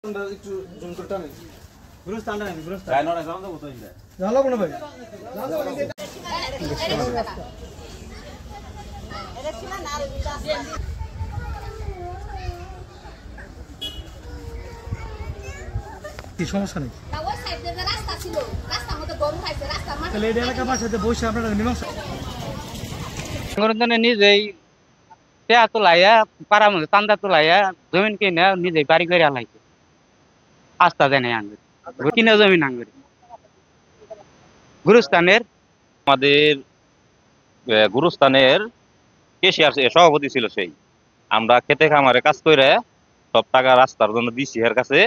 একটু জুম করে টানেন ব্রুস টান টানেন ব্রুস টান জানো না জানো তো বলতে জানো কোন ভাই কি সমস্যা নেই না ওই সাইডে যে রাস্তা ছিল রাস্তার মধ্যে গরু খাইছে রাস্তার মাঝে তাহলে এই এলাকা পাশে বসে আপনারা মীমাংসা সংগঠনে নিজেই টেয়া তোলাইয়া পাড়া মধ্যে চান্দা তোলাইয়া জমিন কিনে নিজেই বাড়ি করে আলাইছে আস্থা দেয় নাই আঙ্গুর কিনে জমিন আঙ্গুর গুরুস্থানের আমাদের গুরুস্থানের কেশিয়ার সভাপতি ছিল সেই আমরা খেতে খামারে কাজ করে সব টাকা রাস্তার জন্য দিছি এর কাছে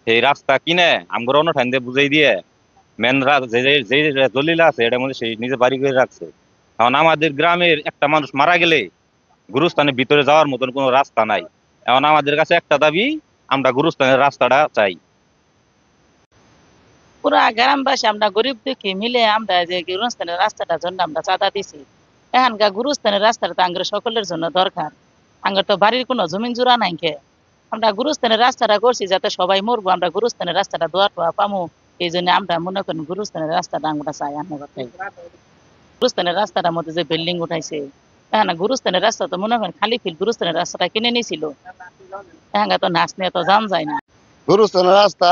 সেই রাস্তা কিনে আমরা অন্য ঠান দিয়ে বুঝাই দিয়ে মেন যে দলিলা আছে এটার মধ্যে সেই নিজে বাড়ি করে রাখছে। এখন আমাদের গ্রামের একটা মানুষ মারা গেলে গুরুস্থানের ভিতরে যাওয়ার মতন কোনো রাস্তা নাই। এখন আমাদের কাছে একটা দাবি, আমরা গুরুস্থানের রাস্তাটা চাই। পুরা গ্রামবাসী আমরা গরিব দুঃখী মিলে আমরা যে গুরুস্থানের রাস্তাটার জন্য আমরা চাঁদা দিছি। এখানকার গুরুস্থানের রাস্তাটা তো আঙ্গুর সকলের জন্য দরকার। আঙ্গুর তো বাড়ির কোনো জমিন জোড়া নাই কে, আমরা গুরুস্থানের রাস্তাটা করছি যাতে সবাই মরবো, আমরা গুরুস্থানের রাস্তাটা দোয়া টোয়া পামু। এই জন্য আমরা মনে করি গুরুস্থানের রাস্তাটা আমরা চাই। আমরা গুরুস্থানের রাস্তাটার মধ্যে যে বিল্ডিং উঠাইছে, এখানে গুরুস্থানের রাস্তা তো মনে করেন খালি ফিল, গুরুস্থানের রাস্তাটা কিনে নিয়েছিল, এখানে তো নাচ নিয়ে তো জান যায় না। গুরুস্থানের রাস্তা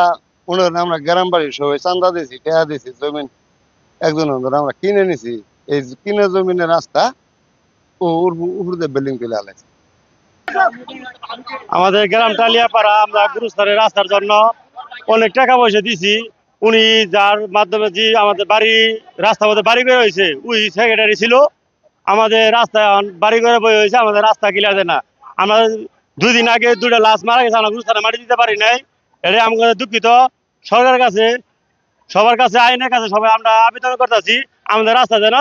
মনে করেন আমরা গ্রাম বাড়ির সবাই চান্দা দিয়েছি, টেয়া দিয়েছি, জমিন একজন আমরা কিনে নিছি। এই কিনে জমিনের রাস্তা ও উপর দিয়ে বিল্ডিং তুলে আলাইছে। আমাদের গ্রাম টালিয়াপাড়া আমরা গুরুস্থানের রাস্তার জন্য অনেক টাকা পয়সা দিছি। উনি যার মাধ্যমে যে আমাদের বাড়ি রাস্তার মধ্যে বাড়ি করে হয়েছে ওই সেক্রেটারি ছিল। আমাদের রাস্তা বাড়ি করে বই হয়েছে, আমাদের রাস্তা ক্লিয়ার দেয় না। আমরা 2 দিন আগে 2টা লাশ মারা গেছে, আমরা গুরুস্থানে মাটি দিতে পারি নাই। এটা আমাদের দুঃখিত। সরকারের কাছে, সবার কাছে, আইনের কাছে সবাই আমরা আবেদন করতেছি আমাদের রাস্তা যেন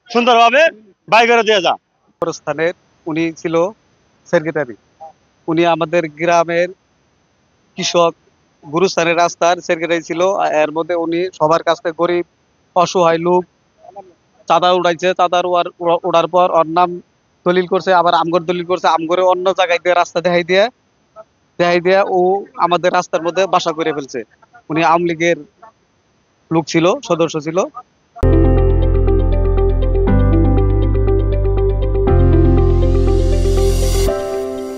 সুন্দরভাবে বাড়ি করে দিয়ে যায়। গুরুস্থানের উনি ছিল সেক্রেটারি, উনি আমাদের গ্রামের কৃষক গুরুস্থানের রাস্তার সেক্রেটারি ছিল। এর মধ্যে উনি সবার কাছ থেকে গরিব অসহায় লোক চাঁদা উড়াইছে। চাঁদা উড়ার পর ওর নাম দলিল করছে, আবার আমগর দলিল করছে, আমগরে অন্য জায়গায় দিয়ে রাস্তা দেখাই দিয়ে ও আমাদের রাস্তার মধ্যে বাসা করে ফেলছে। উনি আওয়ামী লীগের লোক ছিল, সদস্য ছিল।